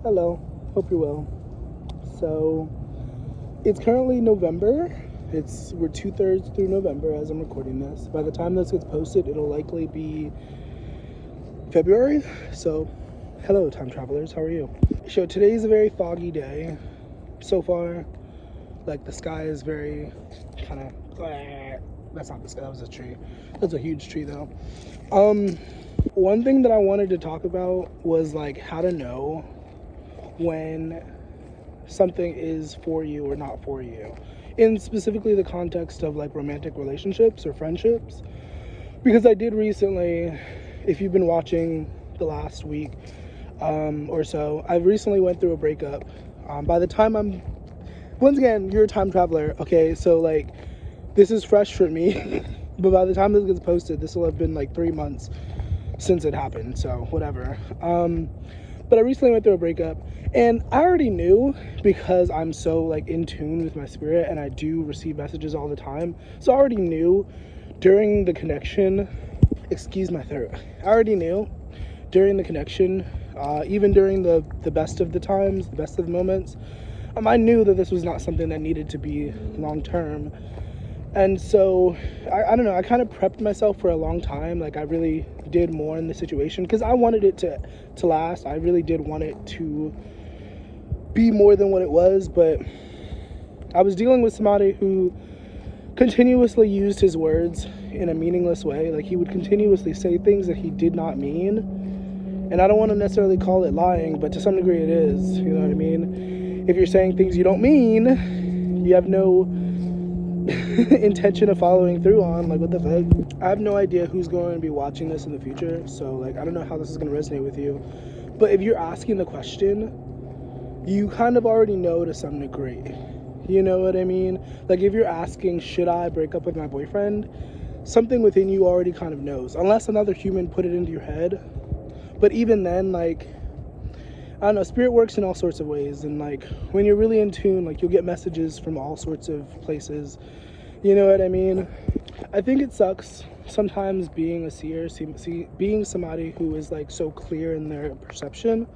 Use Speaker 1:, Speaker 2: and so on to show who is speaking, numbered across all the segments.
Speaker 1: Hello, hope you're well. So, it's currently November. We're 2/3 through November as I'm recording this. By the time this gets posted, it'll likely be February. So, hello, time travelers. How are you? So today is a very foggy day. So far, like the sky is very kind of. That's not the sky. That was a tree. That's a huge tree, though. Um, One thing that I wanted to talk about was like how to know when something is for you or not for you, in specifically the context of like romantic relationships or friendships. Because I did recently, if you've been watching the last week or so, I recently went through a breakup. By the time once again, you're a time traveler, okay? So like, this is fresh for me, but by the time this gets posted, this will have been like 3 months since it happened. So whatever. But I recently went through a breakup, and I already knew because I'm so like in tune with my spirit, and I do receive messages all the time. So I already knew during the connection. Excuse my throat. I already knew during the connection, even during the best of the times, the best of the moments. I knew that this was not something that needed to be long term. And so, I don't know, I kind of prepped myself for a long time. Like, I really did more in the situation because I wanted it to last. I really did want it to be more than what it was. But I was dealing with somebody who continuously used his words in a meaningless way. Like, he would continuously say things that he did not mean. And I don't want to necessarily call it lying, but to some degree it is. You know what I mean? If you're saying things you don't mean, you have no intention of following through on. Like, what the fuck? I have no idea who's going to be watching this in the future, so like I don't know how this is going to resonate with you. But if you're asking the question, you kind of already know to some degree. You know what I mean? Like, if you're asking, should I break up with my boyfriend, something within you already kind of knows, unless another human put it into your head. But even then, like, I don't know, spirit works in all sorts of ways, and like when you're really in tune, like, you'll get messages from all sorts of places. You know what I mean? I think it sucks sometimes being a seer, being somebody who is like so clear in their perception,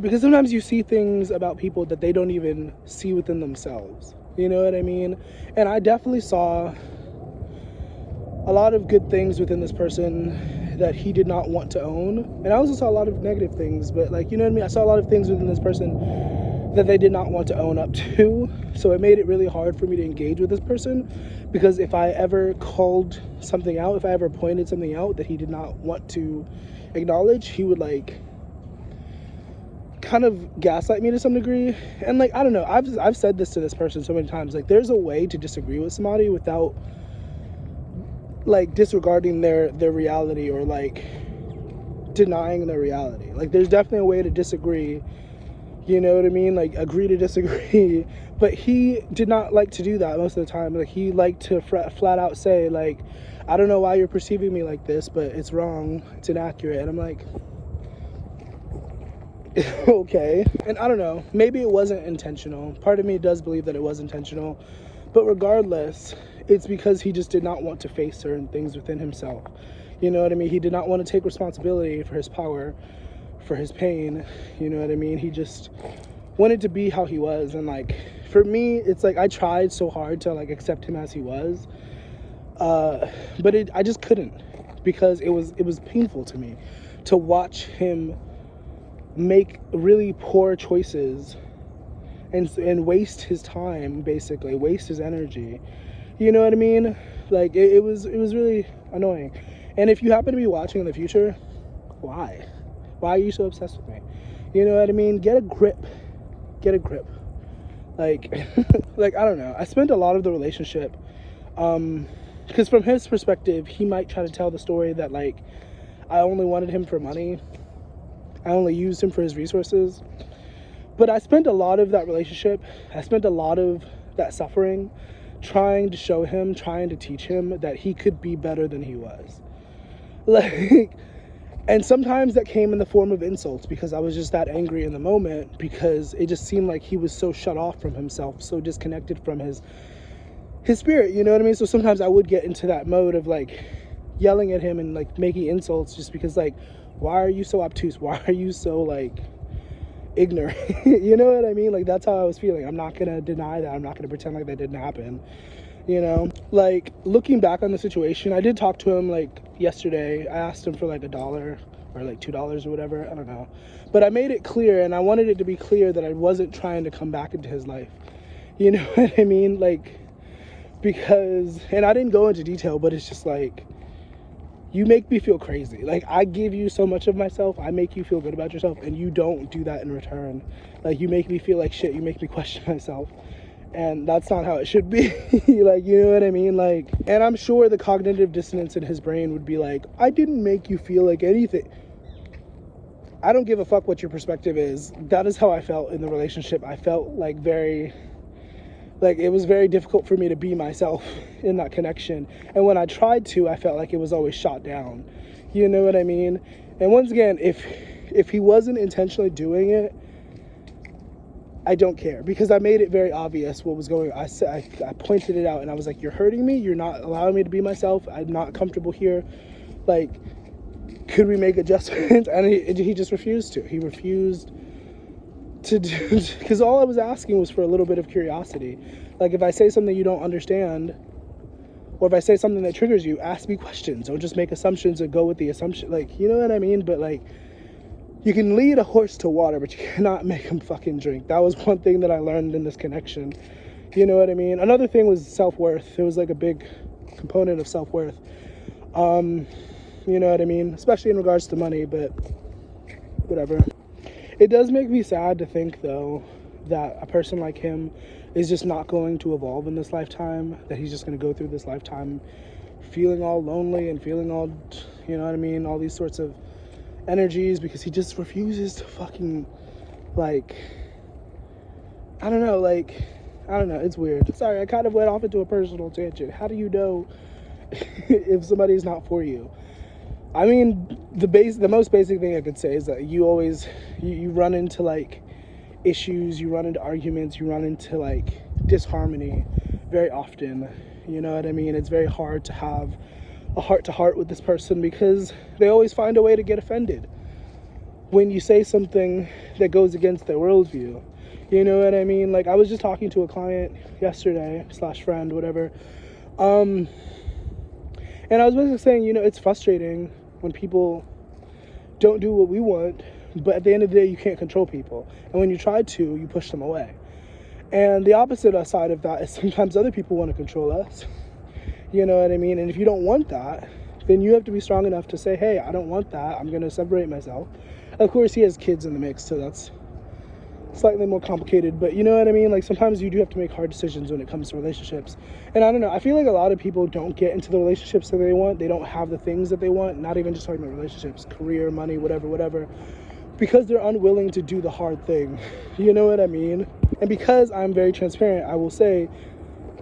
Speaker 1: because sometimes you see things about people that they don't even see within themselves. You know what I mean? And I definitely saw a lot of good things within this person that he did not want to own, and I also saw a lot of negative things. But like, you know what I mean? I saw a lot of things within this person that they did not want to own up to. So it made it really hard for me to engage with this person, because if I ever called something out, if I ever pointed something out that he did not want to acknowledge, he would like kind of gaslight me to some degree. And like, I don't know, I've said this to this person so many times. Like, there's a way to disagree with somebody without like disregarding their reality, or like denying their reality. Like, there's definitely a way to disagree. You know what I mean? Like, agree to disagree. But he did not like to do that most of the time. Like, he liked to flat out say, like, I don't know why you're perceiving me like this, but it's wrong. It's inaccurate. And I'm like, okay. And I don't know. Maybe it wasn't intentional. Part of me does believe that it was intentional. But regardless, it's because he just did not want to face certain things within himself. You know what I mean? He did not want to take responsibility for his power, for his pain. You know what I mean? He just wanted to be how he was. And like, for me, it's like I tried so hard to like accept him as he was, but I just couldn't, because it was painful to me to watch him make really poor choices and waste his time, basically waste his energy. You know what I mean? Like, it was really annoying. And if you happen to be watching in the future, why are you so obsessed with me? You know what I mean? Get a grip. Like, like, I don't know, I spent a lot of the relationship, because from his perspective, he might try to tell the story that like I only wanted him for money, I only used him for his resources. But I spent a lot of that relationship, I spent a lot of that suffering trying to show him, trying to teach him that he could be better than he was. Like, and sometimes that came in the form of insults, because I was just that angry in the moment, because it just seemed like he was so shut off from himself, so disconnected from his spirit, you know what I mean? So sometimes I would get into that mode of like yelling at him and like making insults, just because like, why are you so obtuse? Why are you so like ignorant. You know what I mean? Like, that's how I was feeling. I'm not gonna deny that. I'm not gonna pretend like that didn't happen. You know, like, looking back on the situation, I did talk to him like yesterday. I asked him for like $1 or like $2 or whatever, I don't know, but I made it clear, and I wanted it to be clear that I wasn't trying to come back into his life. You know what I mean? Like, because, and I didn't go into detail, but it's just like, you make me feel crazy. Like, I give you so much of myself, I make you feel good about yourself, and you don't do that in return. Like, you make me feel like shit, you make me question myself, and that's not how it should be. Like, you know what I mean? Like, and I'm sure the cognitive dissonance in his brain would be like, I didn't make you feel like anything. I don't give a fuck what your perspective is. That is how I felt in the relationship. I felt like it was very difficult for me to be myself in that connection. And when I tried to, I felt like it was always shot down. You know what I mean? And once again, if he wasn't intentionally doing it, I don't care, because I made it very obvious what was going on. I pointed it out, and I was like, you're hurting me. You're not allowing me to be myself. I'm not comfortable here. Like, could we make adjustments? And he just refused to. He refused to do, because all I was asking was for a little bit of curiosity. Like, if I say something you don't understand, or if I say something that triggers you, ask me questions. Don't just make assumptions and go with the assumption. Like, you know what I mean? But like, you can lead a horse to water, but you cannot make him fucking drink. That was one thing that I learned in this connection. You know what I mean? Another thing was self-worth. It was like a big component of self-worth. You know what I mean? Especially in regards to money, but whatever. It does make me sad to think, though, that a person like him is just not going to evolve in this lifetime, that he's just going to go through this lifetime feeling all lonely and feeling all, you know what I mean, all these sorts of energies, because he just refuses to fucking, like, I don't know, it's weird. Sorry, I kind of went off into a personal tangent. How do you know if somebody's not for you? I mean, the most basic thing I could say is that you run into, like, issues, you run into arguments, you run into, like, disharmony very often. You know what I mean? It's very hard to have a heart-to-heart with this person, because they always find a way to get offended when you say something that goes against their worldview. You know what I mean? Like, I was just talking to a client yesterday, / friend, whatever, and I was basically saying, you know, it's frustrating when people don't do what we want, but at the end of the day, you can't control people. And when you try to, you push them away. And the opposite side of that is sometimes other people want to control us. You know what I mean? And if you don't want that, then you have to be strong enough to say, hey, I don't want that. I'm going to separate myself. Of course, he has kids in the mix, so that's slightly more complicated, but you know what I mean? Like, sometimes you do have to make hard decisions when it comes to relationships. And I don't know, I feel like a lot of people don't get into the relationships that they want. They don't have the things that they want, not even just talking about relationships, career, money, whatever, because they're unwilling to do the hard thing. You know what I mean? And because I'm very transparent, I will say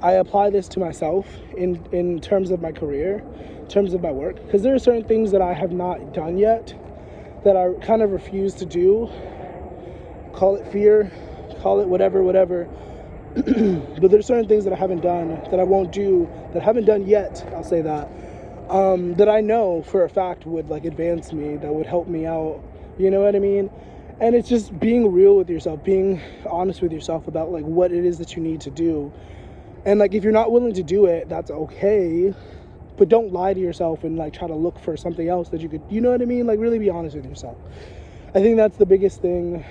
Speaker 1: I apply this to myself in terms of my career, in terms of my work, because there are certain things that I have not done yet that I kind of refuse to do. Call it fear, call it whatever, but there's certain things that I haven't done, that I won't do, that I haven't done yet, I'll say that, that I know for a fact would, like, advance me, that would help me out, you know what I mean? And it's just being real with yourself, being honest with yourself about, like, what it is that you need to do. And, like, if you're not willing to do it, that's okay, but don't lie to yourself and, like, try to look for something else that you could, you know what I mean? Like, really be honest with yourself. I think that's the biggest thing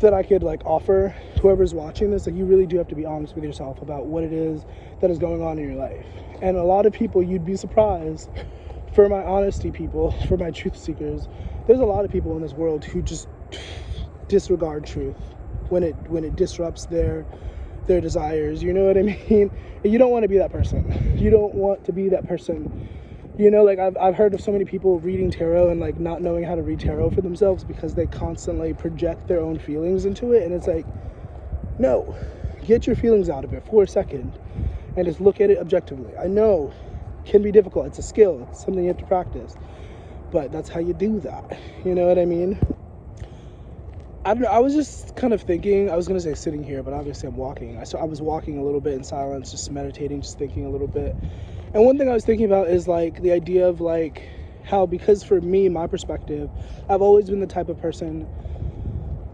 Speaker 1: that I could, like, offer whoever's watching this. Like, you really do have to be honest with yourself about what it is that is going on in your life. And a lot of people, you'd be surprised, for my honesty people, for my truth seekers, there's a lot of people in this world who just disregard truth when it disrupts their desires. You know what I mean? And you don't want to be that person. You don't want to be that person. You know, like, I've heard of so many people reading tarot and, like, not knowing how to read tarot for themselves because they constantly project their own feelings into it. And it's like, no, get your feelings out of it for a second and just look at it objectively. I know it can be difficult. It's a skill. It's something you have to practice. But that's how you do that. You know what I mean? I don't know. I was just kind of thinking, I was going to say sitting here, but obviously I'm walking. So I was walking a little bit in silence, just meditating, just thinking a little bit. And one thing I was thinking about is, like, the idea of, like, how, because for me, my perspective, I've always been the type of person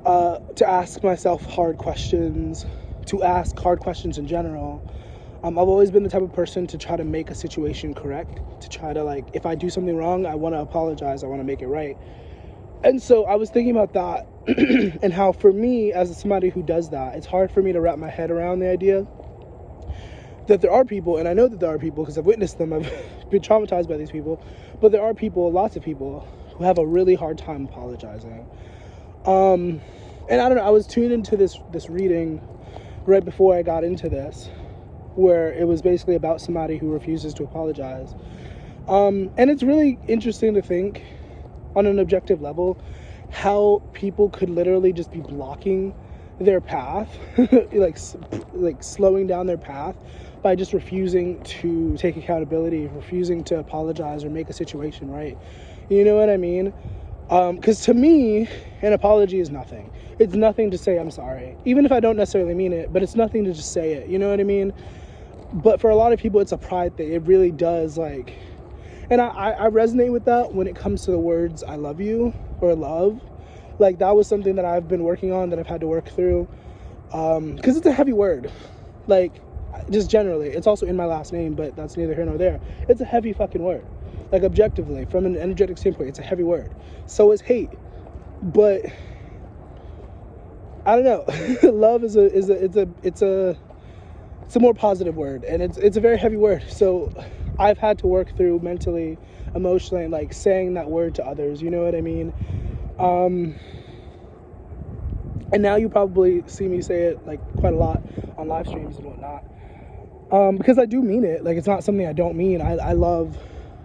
Speaker 1: to ask myself hard questions, to ask hard questions in general. I've always been the type of person to try to make a situation correct, to try to, like, if I do something wrong, I want to apologize, I want to make it right. And so I was thinking about that and how, for me, as somebody who does that, it's hard for me to wrap my head around the idea that there are people, and I know that there are people because I've witnessed them, I've been traumatized by these people, but there are people, lots of people, who have a really hard time apologizing. And I don't know, I was tuned into this reading right before I got into this, where it was basically about somebody who refuses to apologize. And it's really interesting to think, on an objective level, how people could literally just be blocking their path, like slowing down their path by just refusing to take accountability, refusing to apologize or make a situation right. You know what I mean? Because to me, an apology is nothing. It's nothing to say I'm sorry, even if I don't necessarily mean it, but it's nothing to just say it. You know what I mean? But for a lot of people, it's a pride thing. It really does, like, and I resonate with that when it comes to the words I love you or love. Like, that was something that I've been working on, that I've had to work through, because it's a heavy word. Like, just generally, it's also in my last name, but that's neither here nor there. It's a heavy fucking word. Like, objectively, from an energetic standpoint, it's a heavy word. So is hate. But I don't know. Love is a more positive word, and it's a very heavy word. So I've had to work through mentally, emotionally, like, saying that word to others. You know what I mean? And now you probably see me say it, like, quite a lot on live streams and whatnot. Because I do mean it. Like, it's not something I don't mean. I love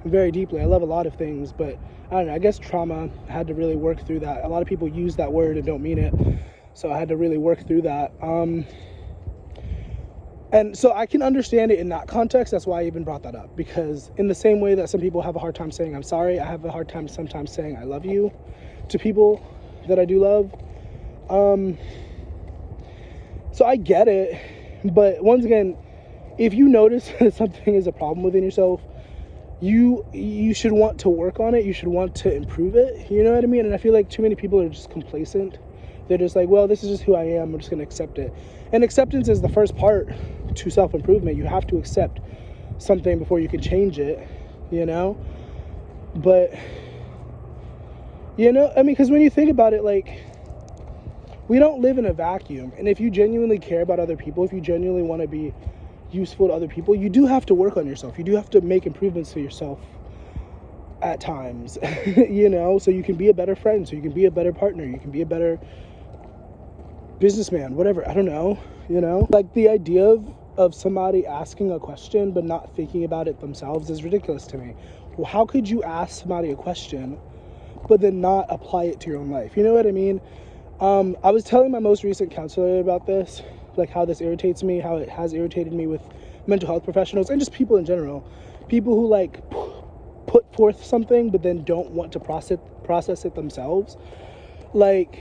Speaker 1: very deeply. I love a lot of things, but I don't know. I guess trauma, I had to really work through that. A lot of people use that word and don't mean it. So I had to really work through that. And so I can understand it in that context. That's why I even brought that up. Because in the same way that some people have a hard time saying I'm sorry, I have a hard time sometimes saying I love you to people that I do love. So I get it. But once again, if you notice that something is a problem within yourself, you should want to work on it. You should want to improve it. You know what I mean? And I feel like too many people are just complacent. They're just like, well, this is just who I am. I'm just going to accept it. And acceptance is the first part to self-improvement. You have to accept something before you can change it, you know? But, you know, I mean, because when you think about it, like, we don't live in a vacuum. And if you genuinely care about other people, if you genuinely want to be useful to other people, you do have to work on yourself. You do have to make improvements to yourself at times, you know, so you can be a better friend, so you can be a better partner, you can be a better businessman, whatever. I don't know, you know, like, the idea of somebody asking a question but not thinking about it themselves is ridiculous to me. Well, how could you ask somebody a question but then not apply it to your own life? You know what I mean? I was telling my most recent counselor about this, like, how this irritates me, how it has irritated me with mental health professionals and just people in general. People who, like, put forth something but then don't want to process it themselves. Like,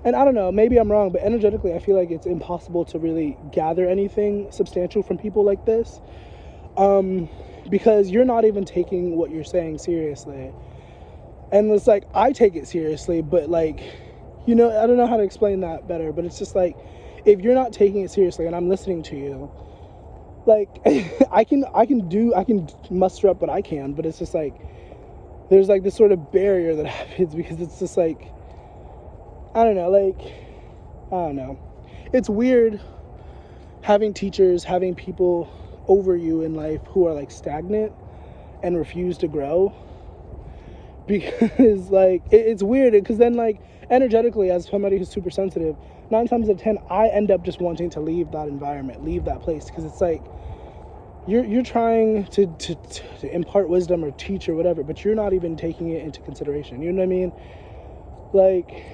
Speaker 1: and I don't know, maybe I'm wrong, but energetically I feel like it's impossible to really gather anything substantial from people like this, because you're not even taking what you're saying seriously. And it's like, I take it seriously, but, like, you know, I don't know how to explain that better, but it's just like, if you're not taking it seriously and I'm listening to you, like, I can muster up what I can, but it's just like, there's, like, this sort of barrier that happens, because it's just like, I don't know, like, I don't know. It's weird having teachers, having people over you in life who are, like, stagnant and refuse to grow. Because, like, it's weird, because then, like, energetically, as somebody who's super sensitive, 9 times out of 10, I end up just wanting to leave that environment, leave that place, because it's like, you're trying to impart wisdom or teach or whatever, but you're not even taking it into consideration. You know what I mean? Like,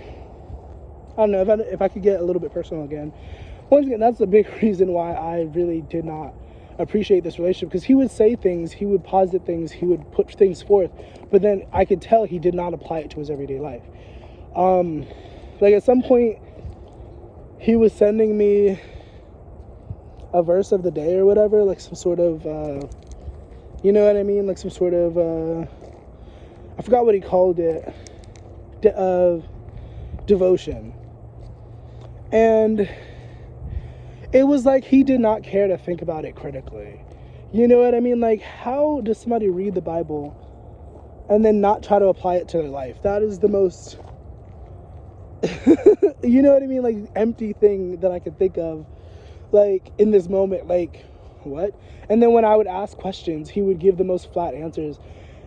Speaker 1: I don't know, if I could get a little bit personal again. Once again, that's the big reason why I really did not appreciate this relationship, because he would say things, he would posit things, he would put things forth, but then I could tell he did not apply it to his everyday life. Like, at some point, he was sending me a verse of the day or whatever, like some sort of You know what I mean? Like some sort of, I forgot what he called it, devotion. And it was like he did not care to think about it critically. You know what I mean? Like, how does somebody read the Bible and then not try to apply it to their life? That is the most, you know what I mean? Like, empty thing that I could think of, like, in this moment. Like, what? And then when I would ask questions, he would give the most flat answers.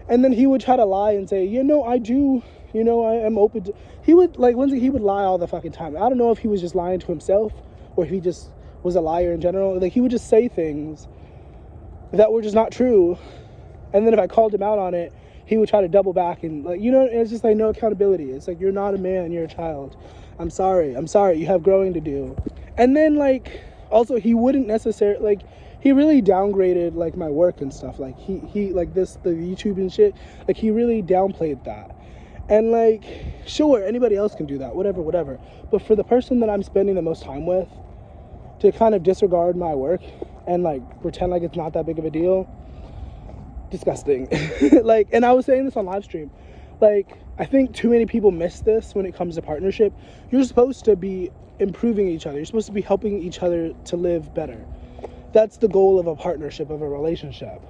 Speaker 1: And then he would try to lie and say, I do, I am open to... He would, like, Lindsay, he would lie all the fucking time. I don't know if he was just lying to himself or if he just was a liar in general. Like, he would just say things that were just not true. And then if I called him out on it, he would try to double back and, like, it's just like no accountability. It's like, you're not a man, you're a child. I'm sorry, you have growing to do. And then, like, also he wouldn't necessarily, like, he really downgraded, like, my work and stuff. Like, he like the YouTube and shit, like, he really downplayed that. And, like, sure, anybody else can do that, whatever. But for the person that I'm spending the most time with to kind of disregard my work and, like, pretend like it's not that big of a deal, disgusting. Like, and I was saying this on live stream, like, I think too many people miss this when it comes to partnership. You're supposed to be improving each other. You're supposed to be helping each other to live better. That's the goal of a partnership, of a relationship.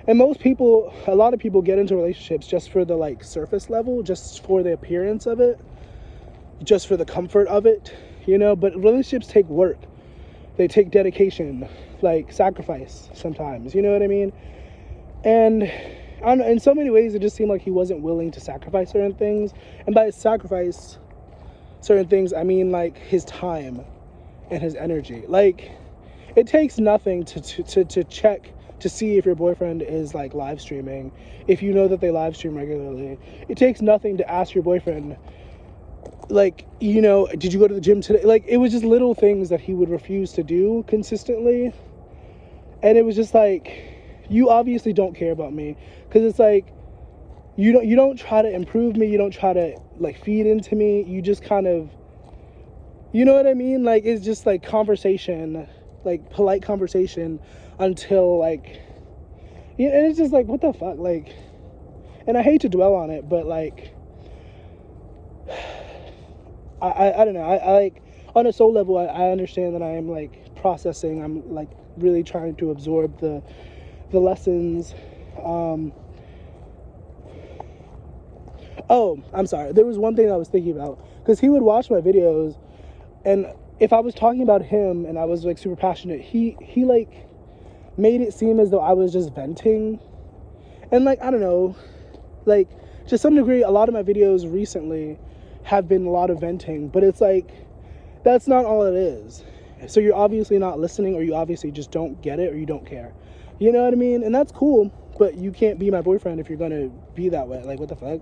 Speaker 1: And a lot of people get into relationships just for the, like, surface level, just for the appearance of it, just for the comfort of it, but relationships take work. They take dedication, like, sacrifice sometimes, you know what I mean? And in so many ways, it just seemed like he wasn't willing to sacrifice certain things. And by sacrifice certain things, I mean, like, his time and his energy. Like, it takes nothing to check to see if your boyfriend is, like, live streaming, if you know that they live stream regularly. It takes nothing to ask your boyfriend, like, did you go to the gym today? Like, it was just little things that he would refuse to do consistently. And it was just like, you obviously don't care about me, because it's like, you don't try to improve me, you don't try to, like, feed into me, you just kind of, you know what I mean? Like, it's just, like, conversation, like, polite conversation until, like, and it's just like, what the fuck? Like, and I hate to dwell on it, but, like, I don't know, I like, on a soul level, I understand that I am, like, processing, I'm, like, really trying to absorb the lessons. Oh, I'm sorry, there was one thing I was thinking about, because he would watch my videos, and if I was talking about him and I was, like, super passionate, he like made it seem as though I was just venting. And, like, I don't know, like, to some degree, a lot of my videos recently have been a lot of venting, but it's like, that's not all it is. So you're obviously not listening, or you obviously just don't get it, or you don't care. You know what I mean? And that's cool, but you can't be my boyfriend if you're gonna be that way. Like, what the fuck?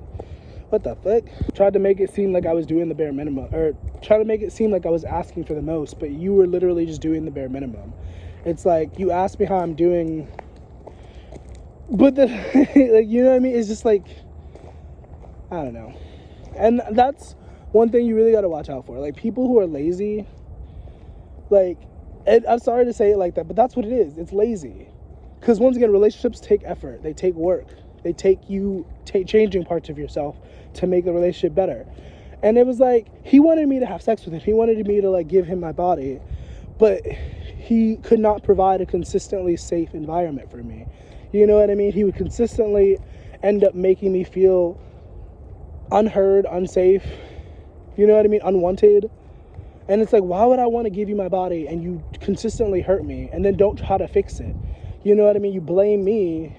Speaker 1: What the fuck? Tried to make it seem like I was doing the bare minimum, or try to make it seem like I was asking for the most, but you were literally just doing the bare minimum. It's like, you asked me how I'm doing, but like, you know what I mean? It's just like, I don't know. And that's one thing you really got to watch out for. Like, people who are lazy, like, and I'm sorry to say it like that, but that's what it is. It's lazy. Because once again, relationships take effort. They take work. They take you changing parts of yourself to make the relationship better. And it was like, he wanted me to have sex with him. He wanted me to, like, give him my body. But he could not provide a consistently safe environment for me. You know what I mean? He would consistently end up making me feel unheard, unsafe, you know what I mean, unwanted. And it's like, why would I want to give you my body and you consistently hurt me and then don't try to fix it? You know what I mean? You blame me.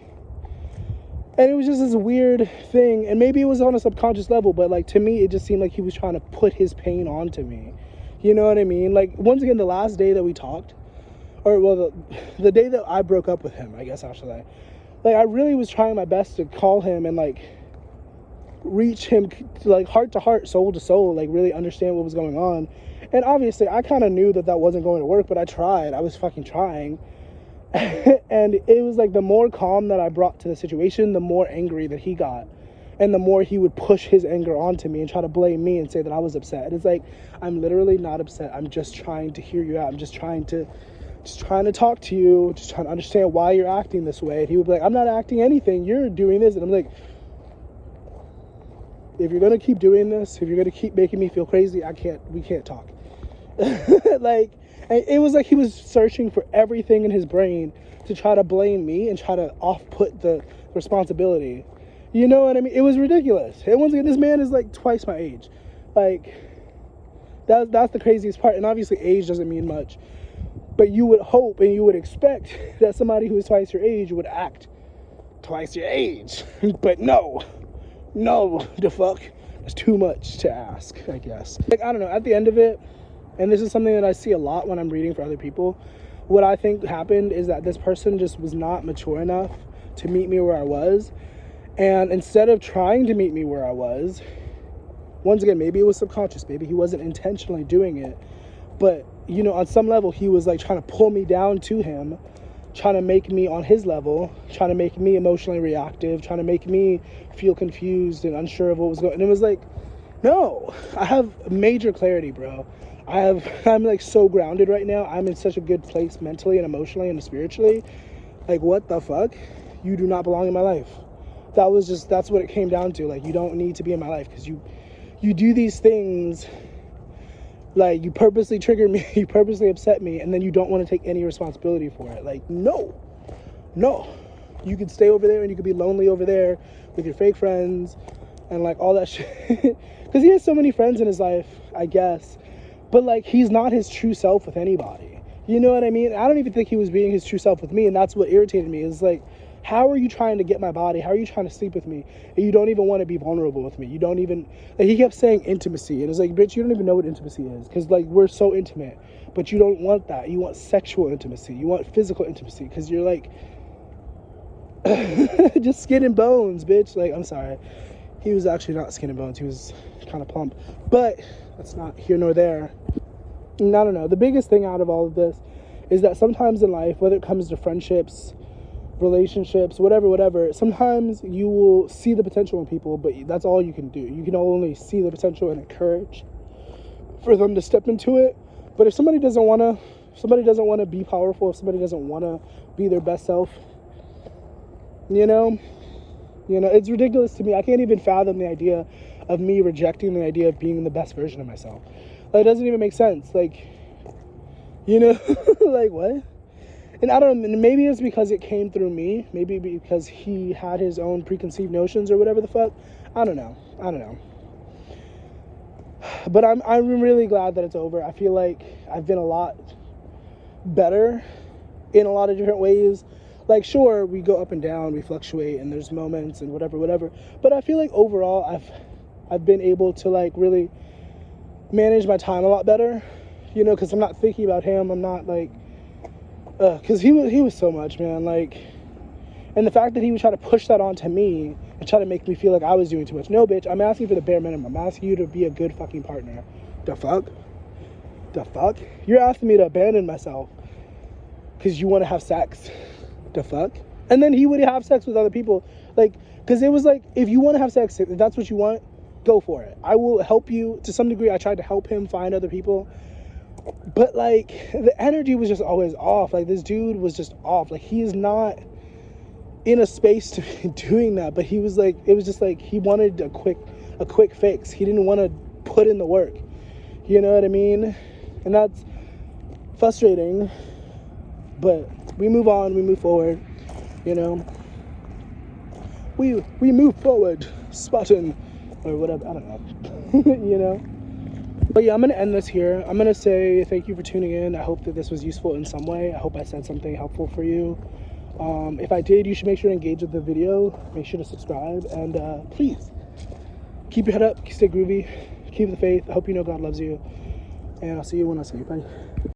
Speaker 1: And it was just this weird thing, and maybe it was on a subconscious level, but, like, to me, it just seemed like he was trying to put his pain onto me. You know what I mean? Like, once again, the last day that we talked, or, well, the day that I broke up with him, I guess I should say, like, I really was trying my best to call him and, like, reach him, like, heart to heart, soul to soul, like, really understand what was going on. And obviously, I kind of knew that that wasn't going to work, but I tried. I was fucking trying. And it was like, the more calm that I brought to the situation, the more angry that he got. And the more he would push his anger onto me and try to blame me and say that I was upset. And it's like, I'm literally not upset. I'm just trying to hear you out. I'm just trying to just trying to talk to you, just trying to understand why you're acting this way. And he would be like, I'm not acting anything, you're doing this. And I'm like, if you're gonna keep doing this, if you're gonna keep making me feel crazy, we can't talk. Like, it was like he was searching for everything in his brain to try to blame me and try to off-put the responsibility. You know what I mean? It was ridiculous. And once again, this man is like twice my age. Like, that's the craziest part. And obviously age doesn't mean much, but you would hope and you would expect that somebody who is twice your age would act twice your age. But no, the fuck, it's too much to ask, I guess. Like, I don't know, at the end of it, and this is something that I see a lot when I'm reading for other people, what I think happened is that this person just was not mature enough to meet me where I was. And instead of trying to meet me where I was, once again, maybe it was subconscious, maybe he wasn't intentionally doing it, but, you know, on some level, he was like trying to pull me down to him, trying to make me on his level, trying to make me emotionally reactive, trying to make me feel confused and unsure of what was going on. And it was like, no, I have major clarity, bro. I'm like so grounded right now. I'm in such a good place mentally and emotionally and spiritually. Like, what the fuck? You do not belong in my life. That's what it came down to. Like, you don't need to be in my life because you do these things. Like, you purposely trigger me, you purposely upset me, and then you don't want to take any responsibility for it. Like, no. You could stay over there and you could be lonely over there with your fake friends and like all that shit. Because he has so many friends in his life, I guess. But like, he's not his true self with anybody. You know what I mean? I don't even think he was being his true self with me, and that's what irritated me. Is like, how are you trying to get my body? How are you trying to sleep with me? And you don't even want to be vulnerable with me. You don't even, like, he kept saying intimacy. And it's like, bitch, you don't even know what intimacy is. Because, like, we're so intimate. But you don't want that. You want sexual intimacy. You want physical intimacy. Because you're, like, just skin and bones, bitch. Like, I'm sorry. He was actually not skin and bones. He was kind of plump. But that's not here nor there. And I don't know. The biggest thing out of all of this is that sometimes in life, whether it comes to friendships, relationships, whatever, sometimes you will see the potential in people, but that's all you can do. You can only see the potential and encourage for them to step into it. But if somebody doesn't want to be powerful, if somebody doesn't want to be their best self, you know, it's ridiculous to me. I can't even fathom the idea of me rejecting the idea of being the best version of myself. Like, it doesn't even make sense. Like, you know, like, what? And I don't know, maybe it's because it came through me. Maybe because he had his own preconceived notions or whatever the fuck. I don't know. But I'm really glad that it's over. I feel like I've been a lot better in a lot of different ways. Like, sure, we go up and down, we fluctuate, and there's moments and whatever. But I feel like overall, I've been able to, like, really manage my time a lot better. You know, because I'm not thinking about him. I'm not, like... because he was so much, man, like, and the fact that he would try to push that onto me and try to make me feel like I was doing too much. No, bitch, I'm asking for the bare minimum. I'm asking you to be a good fucking partner. The fuck? You're asking me to abandon myself because you want to have sex. The fuck? And then he would have sex with other people, like, because it was like, if you want to have sex, if that's what you want, go for it. I will help you to some degree. I tried to help him find other people. But, like, the energy was just always off. Like, this dude was just off. Like, he is not in a space to be doing that. But he was, like, it was just, like, he wanted a quick fix. He didn't want to put in the work. You know what I mean? And that's frustrating. But we move on. We move forward. You know? We move forward. Spartan. Or whatever. I don't know. You know? But yeah, I'm going to end this here. I'm going to say thank you for tuning in. I hope that this was useful in some way. I hope I said something helpful for you. If I did, you should make sure to engage with the video. Make sure to subscribe. And please, keep your head up. Stay groovy. Keep the faith. I hope you know God loves you. And I'll see you when I see you. Bye.